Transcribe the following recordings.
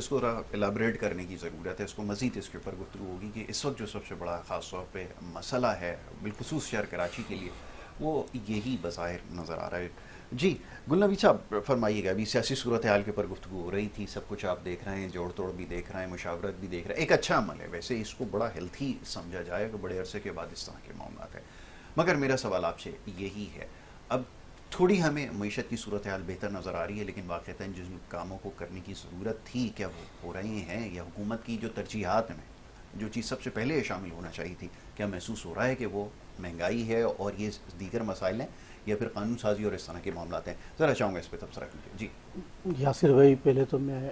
اس کو ایلیبریٹ کرنے کی ضرورت ہے، اس کو مزید اس کے اوپر گفتگو ہوگی کہ اس وقت جو سب سے بڑا خاص طور پہ مسئلہ ہے بالخصوص شہر کراچی کے لیے وہ یہی بظاہر نظر آ رہا ہے۔ جی گلنبی صاحب فرمائیے گا، ابھی سیاسی صورتحال کے اوپر گفتگو ہو رہی تھی، سب کچھ آپ دیکھ رہے ہیں، جوڑ توڑ بھی دیکھ رہے ہیں، مشاورت بھی دیکھ رہے ہیں، ایک اچھا عمل ہے ویسے، اس کو بڑا ہیلتھی سمجھا جائے کہ بڑے عرصے کے بعد اس طرح کے معاملات ہیں، مگر میرا سوال آپ سے یہی ہے، اب تھوڑی ہمیں معیشت کی صورتحال بہتر نظر آ رہی ہے، لیکن واقعتاً جن کاموں کو کرنے کی ضرورت تھی کیا وہ ہو رہے ہیں، یا حکومت کی جو ترجیحات میں جو چیز سب سے پہلے شامل ہونا چاہیے تھی، کیا محسوس ہو رہا ہے کہ وہ مہنگائی ہے اور یہ دیگر مسائل ہیں، یا پھر قانون سازی اور اس طرح کے معاملات ہیں؟ ذرا چاہوں گا اس پہ تبصرہ کیجیے۔ جی یاسر بھائی، پہلے تو میں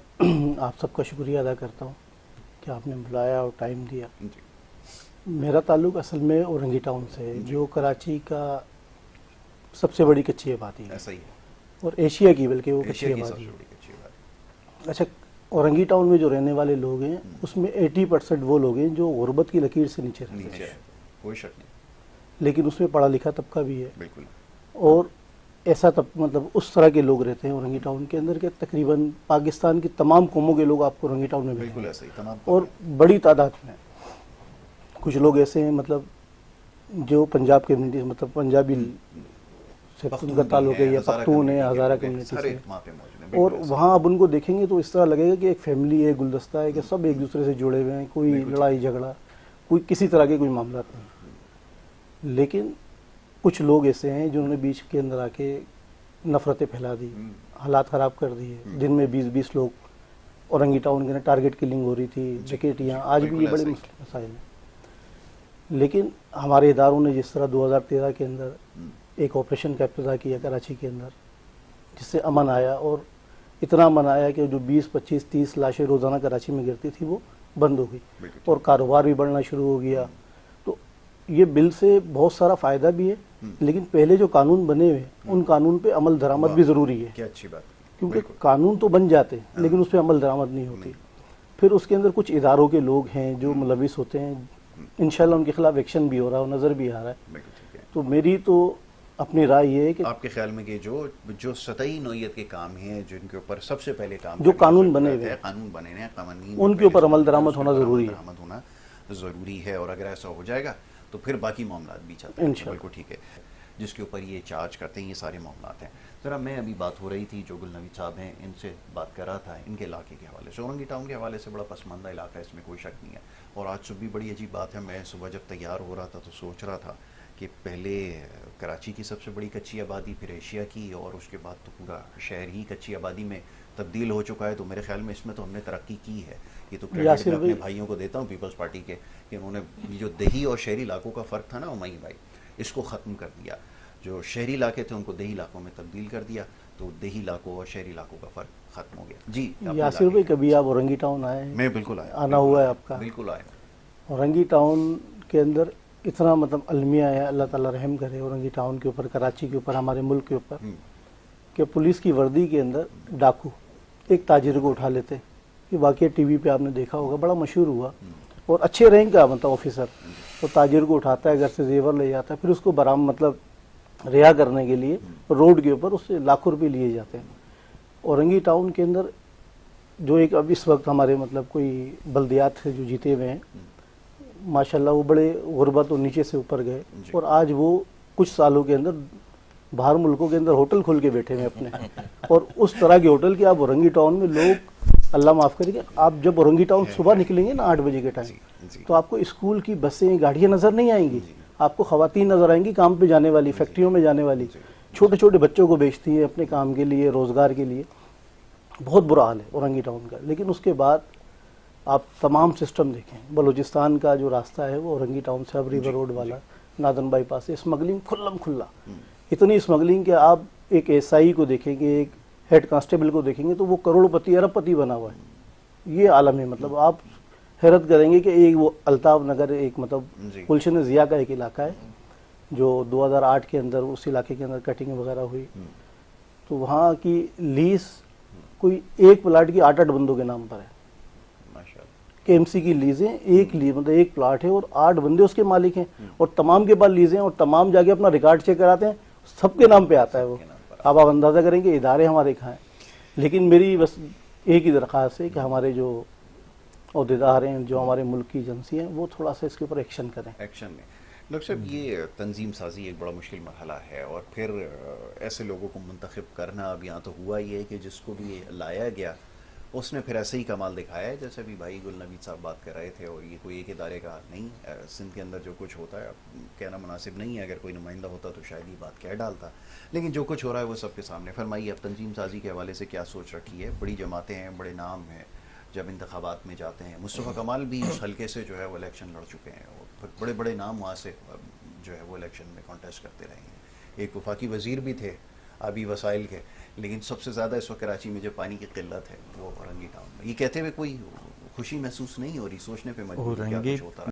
آپ سب کا شکریہ ادا کرتا ہوں کہ آپ نے بلایا اور ٹائم دیا۔ جی میرا تعلق اصل میں اورنگی ٹاؤن سے ہے، جو کراچی کا سب سے بڑی کچی آبادی ہے، ایسا ہی ہے، اور ایشیا کی، بلکہ وہ ایشیا کچی کی سب آبادی سے ہے۔ بڑی اچھی بات اچھا، اورنگی ٹاؤن میں جو رہنے والے لوگ ہیں اس میں 80% وہ لوگ ہیں جو غربت کی لکیر سے نیچے رہتے نیچے ہیں، ہے، کوئی شک نہیں، لیکن اس میں پڑھا لکھا طبقہ بھی ہے، بالکل اور ایسا مطلب اس طرح کے لوگ رہتے ہیں اورنگی ٹاؤن کے اندر کہ تقریباً پاکستان کی تمام قوموں کے لوگ آپ کو اورنگی ٹاؤن میں ملیں بالکل گے، ایسا ہی تمام اور بڑی تعداد میں۔ کچھ لوگ ایسے ہیں مطلب جو پنجاب کمیونٹی، مطلب پنجابی سے ان کا تعلق ہے، یا پختون ہے، ہزارہ کمیونٹی سے، اور وہاں اب ان کو دیکھیں گے تو اس طرح لگے گا کہ ایک فیملی ہے، گلدستہ ہے، کہ سب ایک دوسرے سے جڑے ہوئے ہیں، کوئی لڑائی جھگڑا، کوئی کسی طرح کے کوئی معاملات نہیں۔ لیکن کچھ لوگ ایسے ہیں جنہوں نے بیچ کے اندر آ کے نفرتیں پھیلا دی، حالات خراب کر دیے، جن میں 20 لوگ اورنگی ٹاؤن کے اندر ٹارگٹ کلنگ ہو رہی تھی، ڈکیٹیاں، آج بھی یہ بڑے مسائل ہیں۔ لیکن ہمارے اداروں نے جس طرح 2013 کے اندر ایک آپریشن کا ابتدا کیا کراچی کے اندر، جس سے امن آیا، اور اتنا امن آیا کہ جو 20 25 30 لاشیں روزانہ کراچی میں گرتی تھی وہ بند ہو گئی، اور کاروبار بھی بڑھنا شروع ہو گیا۔ تو یہ بل سے بہت سارا فائدہ بھی ہے، لیکن پہلے جو قانون بنے ہوئے ان قانون پہ عمل درآمد بھی ضروری ہے، کیا اچھی بات، کیونکہ قانون تو بن جاتے ہیں لیکن اس پہ عمل درآمد نہیں ہوتی۔ پھر اس کے اندر کچھ اداروں کے لوگ ہیں جو ملوث ہوتے ہیں، انشاءاللہ ان کے خلاف ایکشن بھی ہو رہا ہے، نظر بھی آ رہا ہے۔ تو میری تو اپنی رائے یہ ہے کہ آپ کے خیال میں کہ جو سطحی نوعیت کے کام ہیں، جن کے اوپر سب سے پہلے کام جو قانون بنے ہوئے ہیں، قانون بنے ہیں، قوانین ان کے اوپر عمل درآمد ہونا ضروری ہے، اور اگر ایسا ہو جائے گا تو پھر باقی معاملات بھی چلتے ہیں، بالکل ٹھیک ہے، جس کے اوپر یہ چارج کرتے ہیں، یہ سارے معاملات ہیں۔ ذرا میں ابھی بات ہو رہی تھی، جو گلنوی صاحب ہیں ان سے بات کر رہا تھا ان کے علاقے کے حوالے سے، اورنگی ٹاؤن کے حوالے سے بڑا پسماندہ علاقہ ہے، اس میں کوئی شک نہیں ہے، اور آج صبح بھی بڑی عجیب بات ہے، میں صبح جب تیار ہو رہا تھا تو سوچ رہا تھا کہ پہلے کراچی کی سب سے بڑی کچی آبادی، پھر ایشیا کی، اور اس کے بعد تو پورا شہر ہی کچی آبادی میں تبدیل ہو چکا ہے، تو میرے خیال میں اس میں تو ہم نے ترقی کی ہے۔ یہ تو کریڈٹ میں اپنے بھائیوں کو دیتا ہوں پیپلز پارٹی کے، کہ انہوں نے جو دیہی اور شہری علاقوں کا فرق تھا نا امائی بھائی، اس کو ختم کر دیا، جو شہری علاقے تھے ان کو دیہی علاقوں میں تبدیل کر دیا، تو دیہی علاقوں اور شہری علاقوں کا فرق ختم ہو گیا۔ جی یاسر بھائی، کبھی آپ اورنگی ٹاؤن آئے ہیں؟ میں بالکل آیا، آنا ہوا ہے آپ کا؟ بالکل آیا۔ اورنگی ٹاؤن کے اندر اتنا مطلب المیہ ہے، اللہ تعالیٰ رحم کرے اورنگی ٹاؤن کے اوپر، کراچی کے اوپر، ہمارے ملک کے اوپر، کہ پولیس کی وردی کے اندر ڈاکو ایک تاجر کو اٹھا لیتے۔ یہ واقعہ ٹی وی پہ آپ نے دیکھا ہوگا، بڑا مشہور ہوا، اور اچھے رینک کا مطلب آفیسر، وہ تاجر کو اٹھاتا ہے، گھر سے زیور لے جاتا ہے، پھر اس کو مطلب رہا کرنے کے لیے روڈ کے اوپر اس سے لاکھوں روپے لیے جاتے ہیں۔ اورنگی ٹاؤن کے اندر جو ایک اب اس وقت ہمارے مطلب کوئی بلدیات جو جیتے ہوئے ہیں، ماشاءاللہ وہ بڑے غربت اور نیچے سے اوپر گئے، اور آج وہ کچھ سالوں کے اندر باہر ملکوں کے اندر ہوٹل کھول کے بیٹھے ہوئے اپنے، اور اس طرح کے ہوٹل کہ آپ اورنگی ٹاؤن میں لوگ، اللہ معاف کرے گا، آپ جب اورنگی ٹاؤن صبح نکلیں گے نا 8 بجے کے ٹائم، تو آپ کو اسکول کی بسیں، گاڑیاں نظر نہیں آئیں گی، آپ کو خواتین نظر آئیں گی کام پہ جانے والی، فیکٹریوں میں جانے والی، چھوٹے چھوٹے بچوں کو بیچتی ہیں اپنے کام کے لیے، روزگار کے لیے۔ بہت برا حال ہے اورنگی ٹاؤن کا۔ لیکن اس کے بعد آپ تمام سسٹم دیکھیں، بلوچستان کا جو راستہ ہے وہ اورنگی ٹاؤن سے اب ریور روڈ والا نادن بائی پاس سے، اسمگلنگ کھلم کھلا، اتنی اسمگلنگ کہ آپ ایک ایس آئی کو دیکھیں گے، ایک ہیڈ کانسٹیبل کو دیکھیں گے تو وہ کروڑ پتی ارب پتی بنا ہوا ہے۔ یہ عالم ہے، مطلب آپ حیرت کریں گے کہ ایک وہ الطاف نگر، ایک مطلب گلشن ضیاء کا ایک علاقہ ہے جو 2008 کے اندر اس علاقے کے اندر کٹنگ وغیرہ ہوئی، تو وہاں کی لیز کوئی ایک پلاٹ کی 8 بندوں کے نام پر ہے، کہ ایم سی کی لیزیں ایک مطلب ایک پلاٹ ہے اور 8 بندے اس کے مالک ہیں، اور تمام کے پاس لیزیں، اور تمام جا کے اپنا ریکارڈ چیک کراتے ہیں، سب کے نام پہ آتا ہے وہ۔ اب آپ اندازہ کریں کہ ادارے ہمارے کہاں ہیں۔ لیکن میری بس ایک ہی درخواست ہے کہ ہمارے جو عہدیدار ہیں، جو ہمارے ملک کی ایجنسی ہیں، وہ تھوڑا سا اس کے اوپر ایکشن کریں. ایکشن میں ڈاکٹر صاحب یہ تنظیم سازی ایک بڑا مشکل مرحلہ ہے، اور پھر ایسے لوگوں کو منتخب کرنا اب یہاں تو ہوا ہی ہے کہ جس کو بھی لایا گیا اس نے پھر ایسے ہی کمال دکھایا ہے، جیسے ابھی بھائی گل نوید صاحب بات کر رہے تھے. اور یہ کوئی ایک ادارے کا نہیں، سندھ کے اندر جو کچھ ہوتا ہے اب کہنا مناسب نہیں ہے، اگر کوئی نمائندہ ہوتا تو شاید یہ بات کہہ ڈالتا، لیکن جو کچھ ہو رہا ہے وہ سب کے سامنے. فرمائیے اب تنظیم سازی کے حوالے سے کیا سوچ رکھی ہے؟ بڑی جماعتیں ہیں، بڑے نام ہیں، جب انتخابات میں جاتے ہیں، مصطفیٰ کمال بھی اس حلقے سے جو ہے وہ الیکشن لڑ چکے ہیں، اور بڑے بڑے نام وہاں سے جو ہے وہ الیکشن میں کانٹیسٹ کرتے رہے ہیں. ایک وفاقی وزیر بھی تھے آبی وسائل کے، لیکن سب سے زیادہ اس وقت کراچی میں جو پانی کی قلت ہے وہ رنگی ٹاؤن میں. یہ کہتے ہوئے کوئی خوشی محسوس نہیں ہو رہی، سوچنے پہ مجبور کیا کچھ ہوتا ہے.